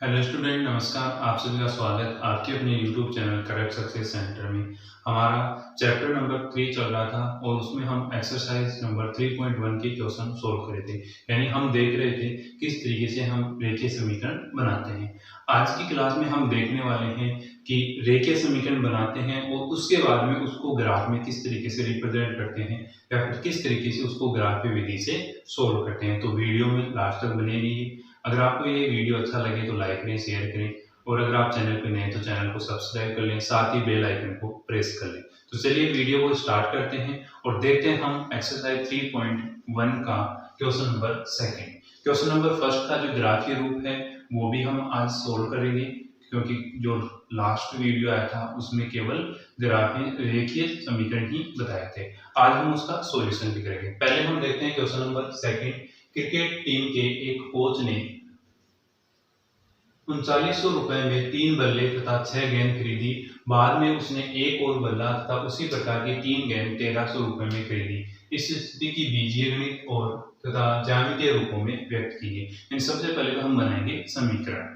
Hello student, नमस्कार। आप सभी का स्वागत आपके अपने YouTube channel correct success centre में। हमारा चैप्टर नंबर 3 चल रहा था और उसमें हम एक्सरसाइज नंबर 3.1 के क्वेश्चन सोल्व कर रहे थे। यानी हम देख रहे थे किस तरीके से हम रेखीय समीकरण बनाते हैं। आज की क्लास में हम देखने वाले हैं कि रेखीय समीकरण बनाते हैं और उसके बाद में उसको ग्राफ में किस तरीके से रिप्रेजेंट करते हैं या फिर किस तरीके से उसको ग्राफीय विधि से सोल्व करते हैं। तो वीडियो में लास्ट तक बने रहिए। अगर आपको ये वीडियो अच्छा लगे तो लाइक करें, शेयर करें और अगर आप चैनल पर नए हैं तो चैनल को सब्सक्राइब कर लें, साथ ही बेल आइकन को प्रेस कर लें। तो चलिए वीडियो को स्टार्ट करते हैं और देखते हैं हम एक्सरसाइज 3.1 का question number second. Question number first का जो ग्राफीय रूप है वो भी हम आज सोल्व करेंगे, क्योंकि जो लास्ट वीडियो आया था उसमें केवल ग्राफीय रेखीय समीकरण ही बताए थे। आज हम उसका सॉल्यूशन भी करेंगे। पहले हम देखते हैं question number second. Cricket team के एक कोच ने 3900 रुपए में 3 बल्ले तथा 6 गेंद खरीदी। बाद में उसने एक और बल्ला तथा उसी प्रकार की 3 गेंद 1300 रुपए में खरीदी। इस स्थिति की बीजीगणित और तथा ज्यामितीय रूपों में व्यक्त कीजिए। इन सबसे पहले तो हम बनाएंगे समीकरण।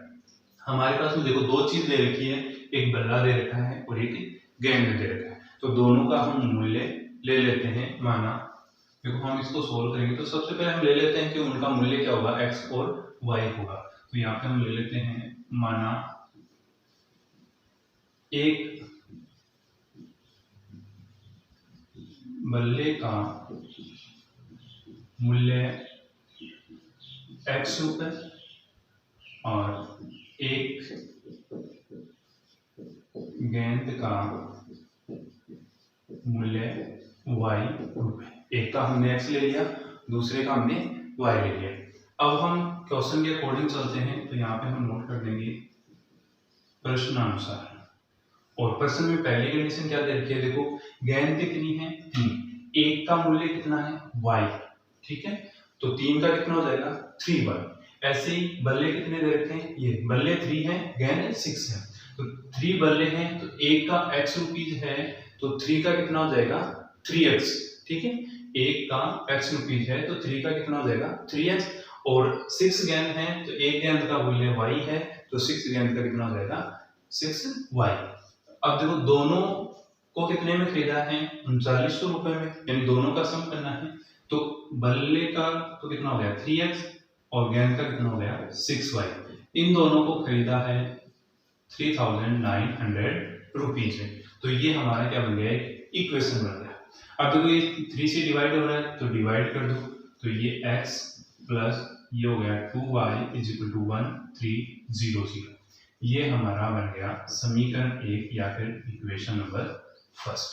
हमारे पास में देखो दो चीज दे रखी है, एक बल्ला दे रखा है और एक गेंद दे रखा है। तो दोनों का हम मूल्य ले लेते हैं। माना देखो हम इसको सोल्व करेंगे तो सबसे पहले हम ले लेते हैं कि उनका मूल्य क्या होगा, x और y होगा। तो यहाँ पे हम ले लेते हैं, माना एक बल्ले का मूल्य x रुपए और एक गेंद का मूल्य y रुपए। एक का हमने x ले लिया, दूसरे का हमने y ले लिया। अब हम क्वेश्चन के अकॉर्डिंग चलते हैं। तो यहाँ पे हम नोट कर देंगे प्रश्नानुसार। और प्रश्न में पहली कंडीशन क्या दे रखी है, देखो गेंद कितनी है 3, एक का मूल्य कितना है y, ठीक है। तो 3 का कितना हो जाएगा 3y। ऐसे ही बल्ले कितने दे रखे हैं, ये बल्ले 3 है, गेंद 6 है। तो 3 बल्ले हैं तो एक का x रुपीज है, तो 3 का कितना हो जाएगा 3x, ठीक है। एक का x रुपीज है तो 3 का कितना हो जाएगा 3x। और 6 गेंद है तो एक गेंद का मूल्य y है, तो 6 गेंद का कितना हो जाएगा 6y। अब देखो दोनों को कितने में खरीदा है 3900 रुपए में, यानी दोनों का सम करना है। तो बल्ले का तो कितना हो गया 3x और गेंद का कितना हो गया 6y। इन दोनों को खरीदा है 3900 रुपीज में। तो ये हमारा क्या बन गया, इक्वेशन बन गया। अब देखो ये 3 से डिवाइड हो रहा है तो डिवाइड कर दो। तो ये x प्लस ये हो गया 2y इज इक्वल टू 1 3 0 0। ये हमारा बन गया समीकरण 1 या फिर इक्वेशन नंबर फर्स्ट।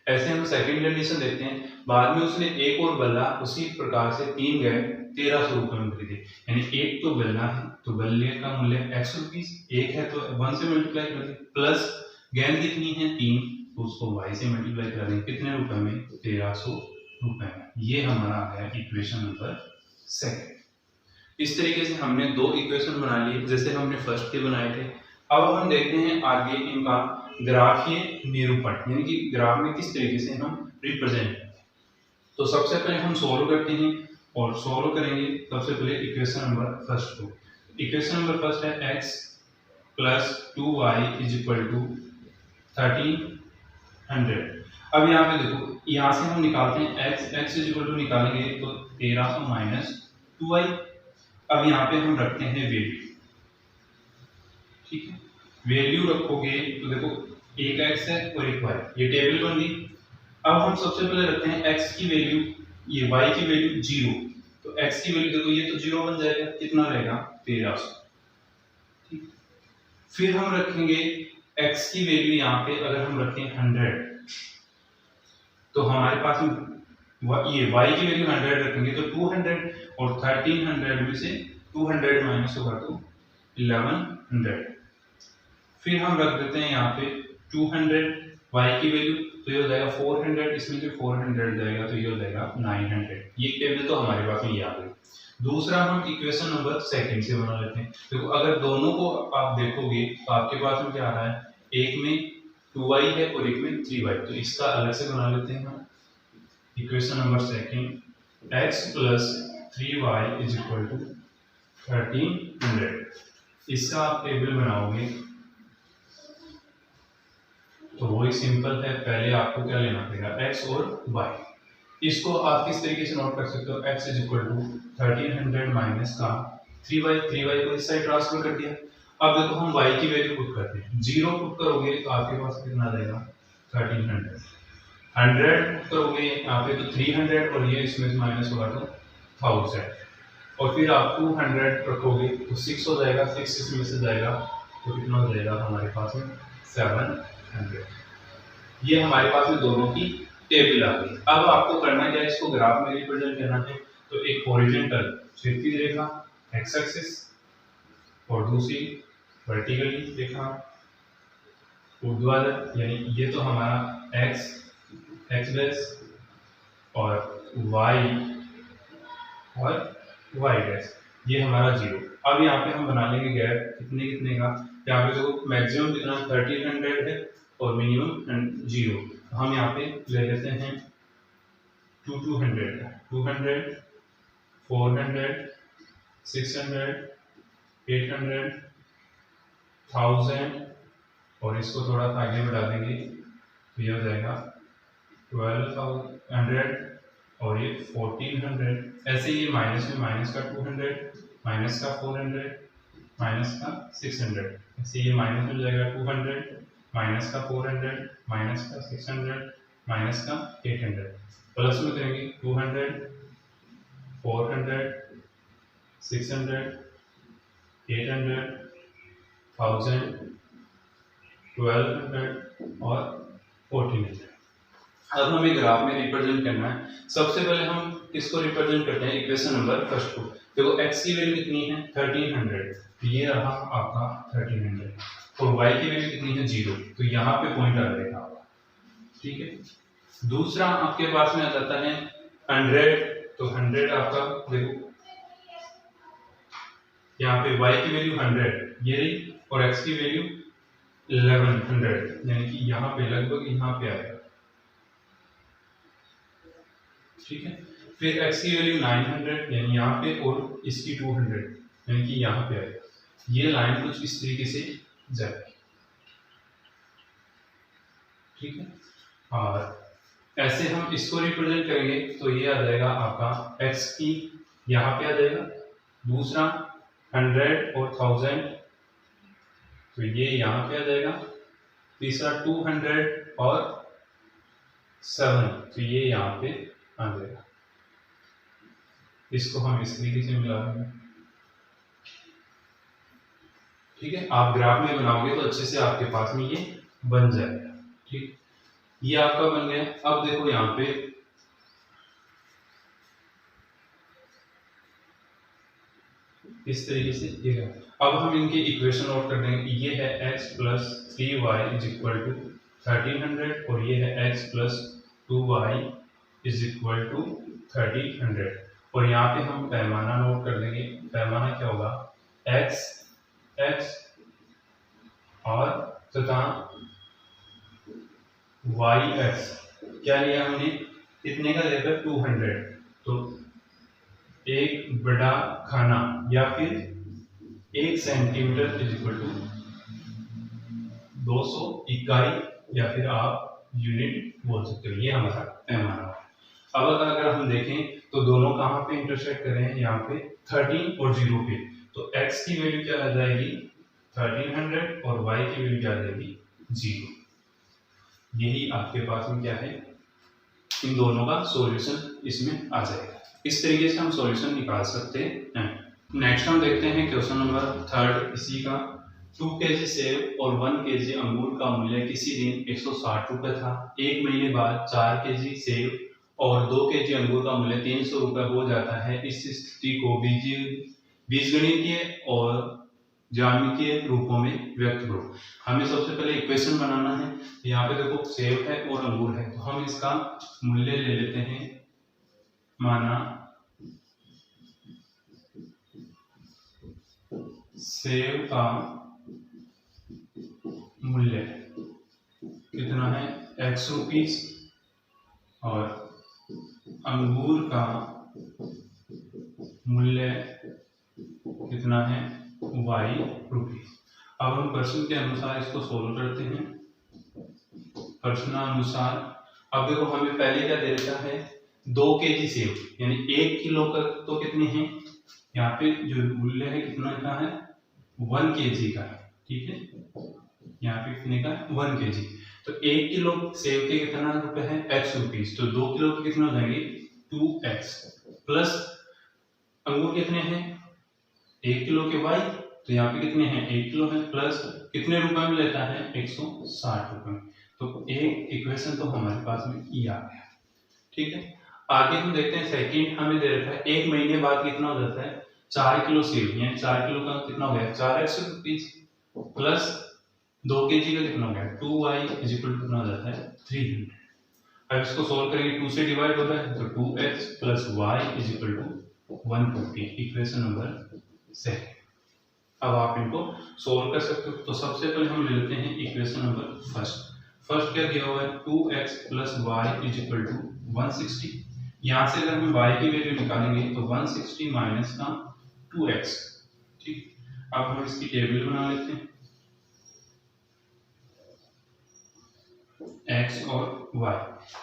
ऐसे हम सेकंड कंडीशन देखते हैं। बाद में उसने एक और बल्ला उसी प्रकार से 3 गेंद 1300 रुपए में खरीदे। यानी एक तो बल्ला है तो बल्ले का मूल्य x रुपीज, एक है तो 1 से मल्टीप्लाई कर दें, प्लस गेंद कितनी है 3 तो उसको y से मल्टीप्लाई कर दें, कितने रुपए में 1300 रुपए में। ये हमारा आ गया इक्वेशन नंबर सेकंड। इस तरीके से हमने दो इक्वेशन बना लिए जैसे हमने फर्स्ट के बनाए थे। अब हम देखते हैं आगे इनका ग्राफीय निरूपण, यानी कि ग्राफ में किस तरीके से हम रिप्रेजेंट करते हैं। तो सबसे पहले हम सोल्व करते हैं और सोल्व करेंगे सबसे पहले इक्वेशन नंबर फर्स्ट को। इक्वेशन नंबर फर्स्ट है x plus 2y is equal to 1300। अब यहाँ पे देखो यहाँ से हम निकालते हैं x इज इक्वल टू निकालेंगे तो 1300 माइनस 2y। अब यहाँ पे हम रखते हैं वैल्यू, ठीक है। वैल्यू रखोगे तो देखो एक x है और एक y, ये टेबल बन गई। अब हम सबसे पहले रखते हैं x की वैल्यू, ये y की वैल्यू 0। तो x की वैल्यू देखो ये तो 0 बन जाएगा, कितना रहेगा 1300, ठीक। फिर हम रखेंगे x की वैल्यू, यहाँ पे अगर हम रखें 100 तो हमारे पास ये y की वैल्यू 100 रखेंगे तो 200 और 1300 में से 200 माइनस होगा तो 1100। फिर हम रख देते हैं यहाँ पे 200 y की वैल्यू, तो ये हो जाएगा 400, इसमें से 400 जाएगा तो ये हो जाएगा 900। ये टेबल तो हमारे पास में ये आ गई। दूसरा हम इक्वेशन नंबर सेकंड से बना लेते हैं। देखो अगर दोनों को आप देखोगे तो आपके पास में क्या आ रहा है, एक में 2y है और एक में 3y। तो इसका अलग से बना लेते हैं हम। Equation number second x plus 3y is equal to 1300। इसका आप टेबल बनाओगे तो वही सिंपल है, पहले आपको क्या लेना पड़ेगा, x और y। इसको आप किस तरीके से नोट कर सकते हो, x is equal to 1300 minus का 3y को इस साइड ट्रांसफर कर दिया। अब देखो हम y की वैल्यू पुट करते हैं, 0 पुट करोगे तो आपके पास कितना आ जाएगा 1300, 100 पुट करोगे यहाँ पे तो 300 और ये इसमें से माइनस होगा तो 1000, और फिर आप 200 रखोगे तो 6 हो जाएगा, 6 इसमें से जाएगा तो कितना हो जाएगा हमारे पास में 700। ये हमारे पास में दोनों की टेबल आ गई। अब आपको करना क्या है, इसको ग्राफ में रिप्रेजेंट करना है, तो एक हॉरिजॉन्टल क्षैतिज रेखा एक्स एक्सिस और दूसरी वर्टिकली रेखा ऊर्ध्वाधर, यानी ये तो हमारा एक्स बेस और y डैश, ये हमारा 0। अब यहाँ पे हम बना लेंगे गैप कितने का, यहाँ पे देखो मैक्सिमम कितना 1300 है और मिनिमम 0, तो हम यहाँ पे ले लेते हैं 200, 400, 600, 800, 1000 और इसको थोड़ा सा आगे बढ़ा देंगे तो ये हो जाएगा 1200 और ये 1400। ऐसे ये माइनस में माइनस का 200, माइनस का 400, माइनस का 600, ऐसे ये माइनस में जाएगा 200, माइनस का 400, माइनस का 600, माइनस का 800, प्लस में करेंगे 200, 400, 600, 800, 1000, 1200 और 1400। अब हमें ग्राफ में रिप्रेजेंट करना है। सबसे पहले हम किसको रिप्रेजेंट करते हैं, इक्वेशन नंबर फर्स्ट को। देखो x की वैल्यू कितनी है 1300, तो ये रहा आपका 1300 और y की वैल्यू कितनी है 0, तो यहाँ पे पॉइंट आ जाएगा आपका, ठीक है। दूसरा आपके पास में आ जाता है 100, तो 100 आपका देखो यहाँ पे y की वैल्यू 100 ये रही और x की वैल्यू 1100, यानी कि यहाँ पे लगभग यहाँ पे आएगा, ठीक है। फिर x की वैल्यू 900 यानी यहाँ पे और इसकी 200 यानी कि यहाँ पे आएगा। ये लाइन कुछ इस तरीके से जाएगी, ठीक है। और ऐसे हम इसको रिप्रेजेंट करेंगे तो ये आ जाएगा आपका x की यहाँ पे आ जाएगा, दूसरा 100 और 1000 तो ये यहाँ पे आ जाएगा, तीसरा 200 और 7 तो ये यहाँ पे आ जाएगा। इसको हम इस तरीके से मिला देंगे, ठीक है। आप ग्राफ में बनाओगे तो अच्छे से आपके पास में ये बन जाएगा, ठीक। ये आपका बन गया। अब देखो यहाँ पे इस तरीके से ये है। अब हम इनके इक्वेशन नोट कर देंगे, ये है x plus 3y is equal to 1300 और ये है x plus 2y is equal to 1300 और यहाँ पे हम पैमाना नोट कर देंगे। पैमाना क्या होगा, x और तथा yx क्या लिया हमने, कितने का लेकर 200, तो एक बड़ा खाना या फिर 1 सेंटीमीटर इज इक्वल टू 200 इकाई या फिर आप यूनिट बोल सकते हो, ये हमारा पैमाना। अब अगर हम देखें तो दोनों कहाँ पे इंटरसेक्ट करें, यहाँ पे 13 और 0 पे, तो x की वैल्यू क्या आ जाएगी 1300 और y की वैल्यू क्या आ जाएगी 0। यही आपके पास में क्या है, इन दोनों का सॉल्यूशन इसमें आ जाएगा। इस तरीके से हम सॉल्यूशन निकाल सकते हैं। नेक्स्ट हम देखते हैं क्वेश्चन नंबर 3 इसी का। 2 kg सेब और 1 kg अंगूर का मूल्य किसी दिन 160 रुपये था। एक महीने बाद 4 kg सेब और 2 kg अंगूर का मूल्य 300 रुपये हो जाता है। इस स्थिति को बीजगणितीय और ज्यामितीय रूपों में व्यक्त करो। हमें सबसे पहले इक्वेशन बनाना है। यहाँ पे देखो सेब है और अंगूर है, तो हम इसका मूल्य ले लेते हैं। माना सेब का मूल्य कितना है x रुपीस और अंगूर का मूल्य कितना है वाई रुपीज। अब हम प्रश्न के अनुसार इसको सोल्व करते हैं। प्रश्नानुसार अब देखो हमें पहले क्या दे रखा है, 2 केजी सेब, यानी 1 किलो का तो कितने हैं, यहाँ पे जो मूल्य है कितना का है 1 केजी का है, ठीक है, यहाँ पे कितने का 1 केजी। तो 1 किलो सेब के कितना रुपए है x रुपीज, तो 2 किलो के कितना हो जाएंगे 2x, प्लस अंगूर कितने हैं 1 किलो के y, तो यहाँ पे कितने हैं 1 किलो है, प्लस कितने रुपए में लेता है 160 रुपए में। तो एक इक्वेशन तो हमारे पास में ये आ गया, ठीक है। आगे हम देखते हैं सेकंड हमें दे रखा है 1 महीने बाद कितना हो जाता है 4 किलो सेब, यानी 4 किलो का कितना हो गया 4x रुपीज, प्लस 2 केजी का कितना हो गया 2y इज इक्वल टू कितना हो जाता है 300। अब इसको सोल्व करेंगे 2 से डिवाइड होता है तो 2x plus y is equal to 150, equation number 7। अब आप इनको सोल्व कर सकते हो। तो सबसे पहले हम ले लेते हैं इक्वेशन नंबर फर्स्ट क्या दिया हुआ है 2x plus Y is equal to 160। यहाँ से अगर हम y की वैल्यू निकालेंगे तो 160 माइनस का 2x, ठीक। अब हम इसकी टेबल बना लेते हैं, x और y।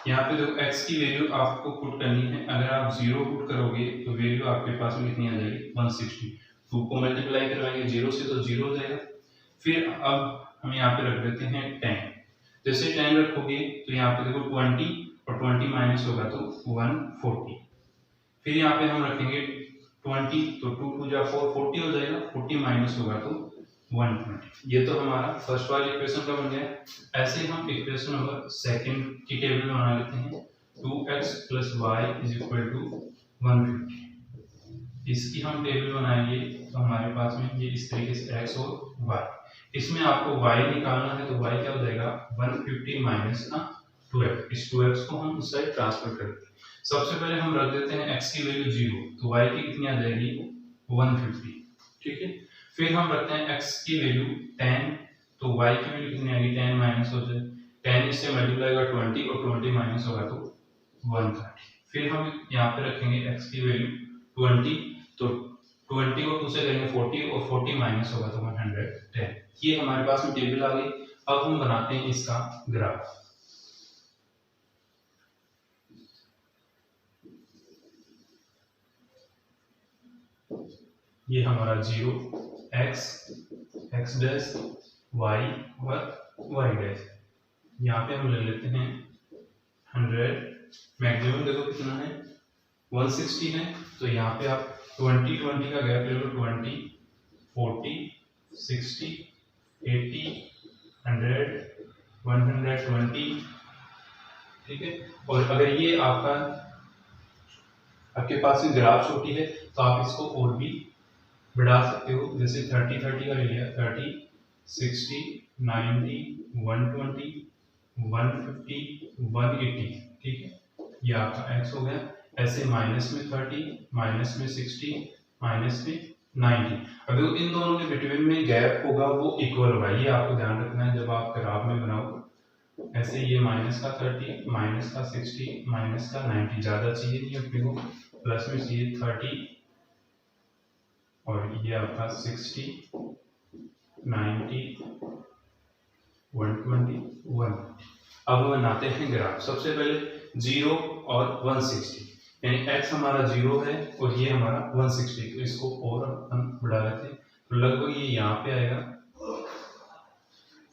यहाँ पे देखो x की वैल्यू आपको पुट करनी है, अगर आप 0 पुट करोगे तो वैल्यू आपके पास में कितनी आ जाएगी 160। 2 को मल्टीप्लाई करवाएंगे 0 से तो 0 हो जाएगा। फिर अब हम यहाँ पे रख देते हैं 10, जैसे 10 रखोगे तो यहाँ पे देखो 20 और 20 माइनस होगा तो 140। फिर यहाँ पे हम रखेंगे 20 तो 2 2 जा 4 40 हो जाएगा, 40 माइनस होगा तो 120। ये तो हमारा फर्स्ट वाली इक्वेशन का बन गया। ऐसे हम इक्वेशन नंबर सेकंड की टेबल बना लेते हैं 2x plus Y is equal to 150। इसकी हम टेबल बनाएंगे तो हमारे पास में ये इस तरीके से x और y, इसमें आपको y निकालना है तो y क्या हो जाएगा 150 माइनस का 2x, इस 2x को हम उस साइड ट्रांसफर करेंगे। सबसे पहले हम रख देते हैं x की वैल्यू 0, तो y की कितनी आ जाएगी 150, ठीक है। फिर हम रखते हैं x की वैल्यू 10, तो y की वैल्यू कितनी आएगी 10 माइनस हो जाए 10, इससे मल्टीप्लाई होगा 20 और 20 माइनस होगा तो 130। फिर हम यहाँ पे रखेंगे x की वैल्यू 20, तो 20 को 2 से करेंगे 40 और 40 माइनस होगा तो 110। ये हमारे पास में टेबल आ गई। अब हम बनाते हैं इसका ग्राफ। ये हमारा 0 x x डैश y और y डैश, यहाँ पे हम ले लेते हैं 100, मैक्सिमम देखो कितना है 160 है, तो यहाँ पे आप 20 20 का गैप ले लो, 20 40 60 80 100 120, ठीक है। और अगर ये आपके पास में ग्राफ छोटी है तो आप इसको और भी बढ़ा सकते हो, जैसे 30 30 का ले लिया 30 60 90 120 150 180, ठीक है। ये आपका x हो गया। ऐसे माइनस में 30 माइनस में 60 माइनस में 90, अगर इन दोनों के बिटवीन में गैप होगा वो इक्वल होगा, ये आपको ध्यान रखना है जब आप ग्राफ में बनाओ। ऐसे ये माइनस का 30 माइनस का 60 माइनस का 90, ज्यादा चाहिए नहीं अपने को, प्लस में चाहिए 30 और ये आपका 60 90 120 अब हम बनाते हैं ग्राफ। सबसे पहले 0 और 160, यानी x हमारा 0 है और ये हमारा 160, तो इसको और हम बढ़ा लेते हैं तो लगभग ये यहाँ पे आएगा।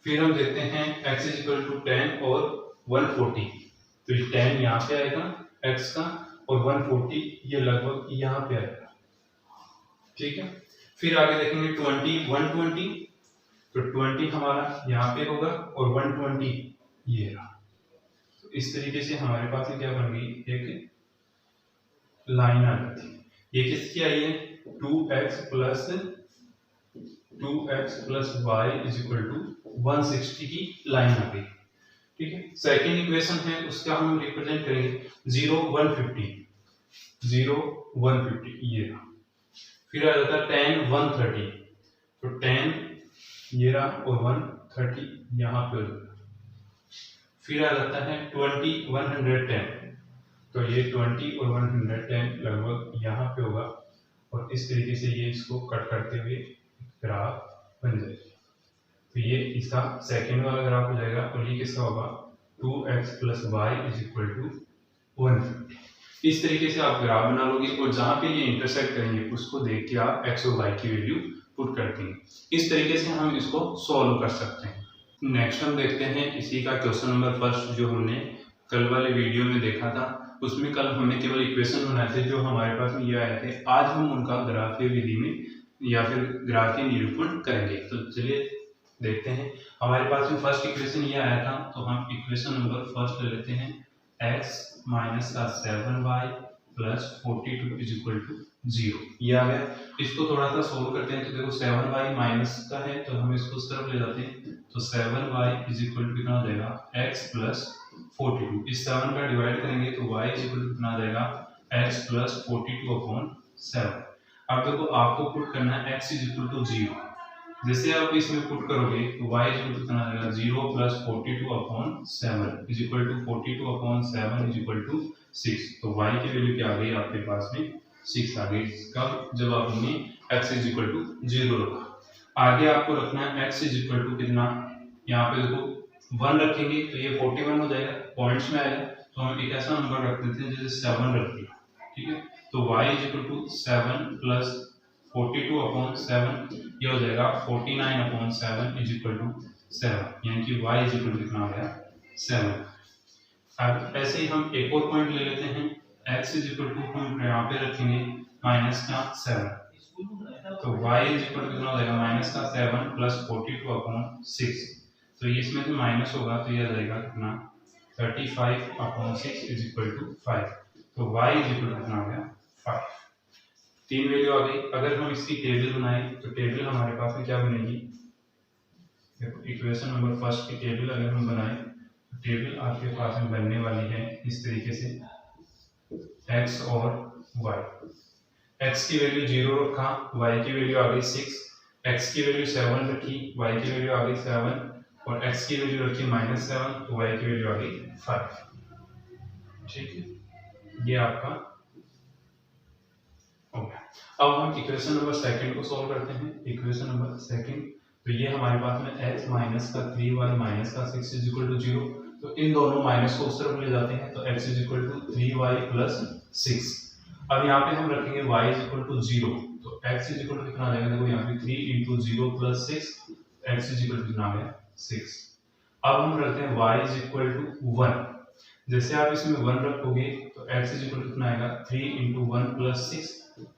फिर हम देखते हैं x इज इक्वल टू 10 और 140, तो ये 10 यहाँ पे आएगा x का और 140 ये लगभग यहाँ पे आएगा, ठीक है। फिर आगे देखेंगे 20 120, तो 20 हमारा यहाँ पे होगा और 120 ये रहा। तो इस तरीके से हमारे पास क्या बन गई, एक लाइन आ जाती है। ये किसकी आई है 2x plus y is equal to 160 की लाइन आ गई, ठीक है। सेकेंड इक्वेशन है उसका हम रिप्रेजेंट करेंगे 0 150 ये रहा। फिर आ जाता है 10 130, तो 10 ये रहा और 130 यहाँ पे हो जाता है। फिर आ जाता है 20 110, तो ये 20 और 110 लगभग यहाँ पे होगा और इस तरीके से ये इसको कट करते हुए ग्राफ बन जाएगी। तो ये इसका सेकंड वाला ग्राफ हो जाएगा और ये किसका होगा 2x plus Y is equal to 150। इस तरीके से आप ग्राफ बना लोगे और जहां पे ये इंटरसेक्ट करेंगे उसको देख के आप x और y की वैल्यू पुट कर देंगे। इस तरीके से हम इसको सॉल्व कर सकते हैं। नेक्स्ट हम देखते हैं इसी का क्वेश्चन नंबर फर्स्ट, जो हमने कल वाले वीडियो में देखा था। उसमें कल हमने केवल इक्वेशन बनाए थे जो हमारे पास ये आए थे। आज हम उनका ग्राफीय विधि में या फिर ग्राफीय निरूपण करेंगे। तो चलिए देखते हैं। हमारे पास में फर्स्ट इक्वेशन ये आया था, तो हम इक्वेशन नंबर फर्स्ट ले लेते हैं x माइनस का 7y plus 42 is equal to 0। ये आ गया। इसको थोड़ा सा सोल्व करते हैं। तो देखो 7y माइनस का है तो हम इसको उस तरफ ले जाते हैं। तो 7y इज इक्वल टू कितना हो जाएगा x प्लस 42। इस 7 का डिवाइड करेंगे तो y इज इक्वल टू कितना आ जाएगा x प्लस 42 अपॉन 7। अब देखो आपको पुट करना है x इज इक्वल टू 0। जैसे आप इसमें पुट करोगे तो y इज इक्वल टू कितना आ जाएगा 0 plus 42 upon 7 is equal to 42 upon 7 is equal to 6। तो y की वैल्यू क्या आ गई आपके पास में 6 आ गई। कब? जब आपने x इज इक्वल टू 0 रखा। आगे आपको रखना है x इज इक्वल टू कितना, यहाँ पे देखो 1 रखेंगे तो ये 41 हो जाएगा, पॉइंट्स में आएगा। तो हम एक ऐसा नंबर रख देते हैं जैसे 7 रख दिया, ठीक है। तो y is equal to 7 plus 42 upon 7, ये हो जाएगा 49 अपॉन 7 इज इक्वल टू 7, यानी कि y इज इक्वल टू कितना आ गया 7। अब ऐसे ही हम एक और पॉइंट ले लेते हैं। x इज इक्वल टू हम यहाँ पे रखेंगे माइनस का 7, तो y इज इक्वल टू कितना हो जाएगा माइनस का 7 प्लस 42 अपॉन 6। तो ये इसमें से माइनस होगा तो ये आ जाएगा कितना 35 अपॉन 6 इज इक्वल टू 5। तो y इज इक्वल टू कितना आ गया 5। तीन वैल्यू आ गई। अगर हम इसकी टेबल बनाएं तो टेबल हमारे पास में क्या बनेगी, देखो इक्वेशन नंबर फर्स्ट की टेबल अगर हम बनाएं तो टेबल आपके पास में बनने वाली है इस तरीके से x और y। x की वैल्यू 0 रखा, y की वैल्यू आ गई 6, x की वैल्यू 7 रखी, y की वैल्यू आ गई 7 और x की वैल्यू रखी -7 तो y की वैल्यू आ गई 5। ठीक है, ये आपका ओके। अब हम इक्वेशन नंबर सेकंड को सॉल्व करते हैं। इक्वेशन नंबर सेकंड, तो ये हमारे पास में x माइनस का 3y माइनस का 6 इज इक्वल टू 0। तो इन दोनों माइनस को उस तरफ ले जाते हैं तो x is equal to 3y plus 6। अब यहाँ पे हम रखेंगे y इज इक्वल टू 0, तो x इज इक्वल टू कितना आ जाएगा, देखो यहाँ पे 3 into 0 plus 6, x is equal to कितना आ गया 6। अब हम रखते हैं y इज इक्वल टू 1। जैसे आप इसमें 1 रखोगे तो x इज इक्वल टू कितना आएगा 3 इंटू 1 प्लस 6,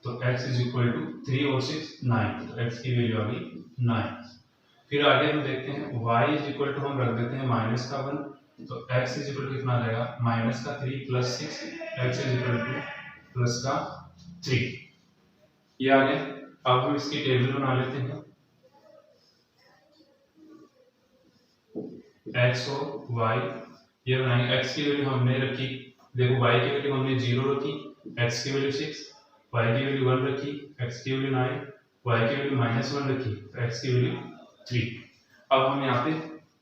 तो x इज इक्वल टू 3 और 6 9, तो x की वैल्यू आ गई 9। फिर आगे हम देखते हैं y इज इक्वल टू हम रख देते हैं माइनस का 1, तो x इज इक्वल टू कितना आ जाएगा माइनस का 3 plus 6, x is equal two plus का 3। ये आ गया। अब हम इसकी टेबल बना लेते हैं। x और y ये बनाएंगे। x की वैल्यू हमने रखी, देखो y की वैल्यू हमने 0 रखी, x की वैल्यू 6, y की वैल्यू 1 रखी, x की वैल्यू 9, y की वैल्यू -1 रखी, तो x की वैल्यू 3। अब हम यहाँ पे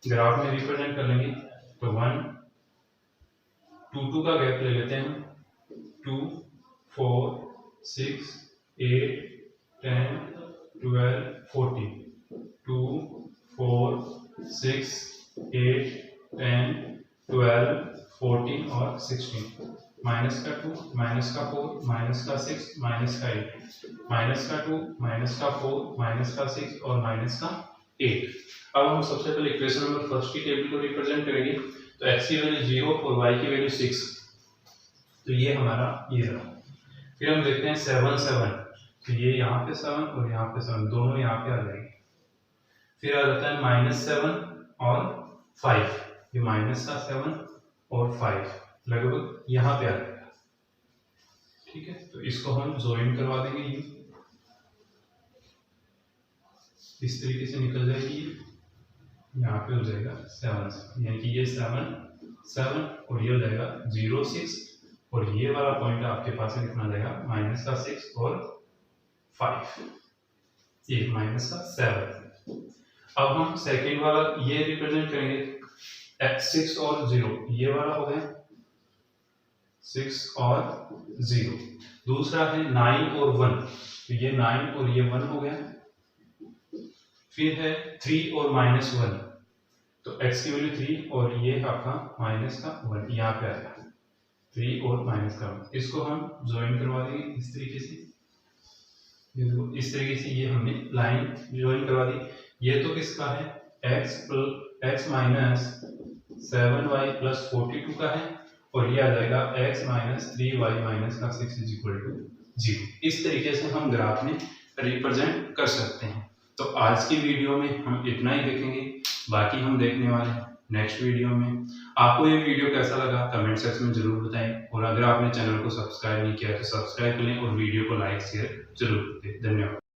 ग्राफ में रिप्रेजेंट कर लेंगे। तो 1 2 2 का गैप ले लेते हैं। 2 4 6 8 10 12 14, 2 4 6 8 10 12 14 और 16, माइनस का 2 माइनस का 4 माइनस का 6 माइनस का 8, माइनस का 2 माइनस का 4 माइनस का 6 और माइनस का 8। अब हम सबसे पहले इक्वेशन नंबर फर्स्ट की टेबल को रिप्रेजेंट करेंगे। तो x की वैल्यू 0 और y की वैल्यू 6, तो ये हमारा ये रहा। फिर हम देखते हैं 7 7, तो ये यहाँ पे 7 और यहाँ पे 7 दोनों यहाँ पे आ जाएंगे। फिर आ जाता है -7 और 5, ये माइनस का 7 और 5 लगभग यहाँ पे आ जाएगा। ठीक है, तो इसको हम ज्वाइन करवा देंगे। ये इस तरीके से निकल जाएगी, यहाँ पे हो जाएगा 7, यानी कि ये 7 7 और ये हो जाएगा 0 6 और ये वाला पॉइंट आपके पास में कितना जाएगा माइनस का 6 और 5, ये माइनस का 7। अब हम सेकेंड वाला ये रिप्रेजेंट करेंगे x 6 और 0, ये वाला हो गया 6 और 0। दूसरा है 9 और 1, तो ये 9 और ये 1 हो गया। फिर है 3 और -1, तो x की वैल्यू 3 और ये आपका माइनस का 1 यहाँ पे आ जाएगा 3 और माइनस का 1। इसको हम ज्वाइन करवा देंगे इस तरीके से, ये देखो इस तरीके से ये हमने लाइन ज्वाइन करवा दी। ये तो किसका है, x माइनस 7y प्लस 42 का है, और ये आ जाएगा x माइनस 3y माइनस का 6 इज इक्वल टू 0। इस तरीके से हम ग्राफ में रिप्रेजेंट कर सकते हैं। तो आज की वीडियो में हम इतना ही देखेंगे, बाकी हम देखने वाले हैं नेक्स्ट वीडियो में। आपको ये वीडियो कैसा लगा कमेंट सेक्शन में जरूर बताएं, और अगर आपने चैनल को सब्सक्राइब नहीं किया तो सब्सक्राइब करें और वीडियो को लाइक शेयर जरूर करें। धन्यवाद।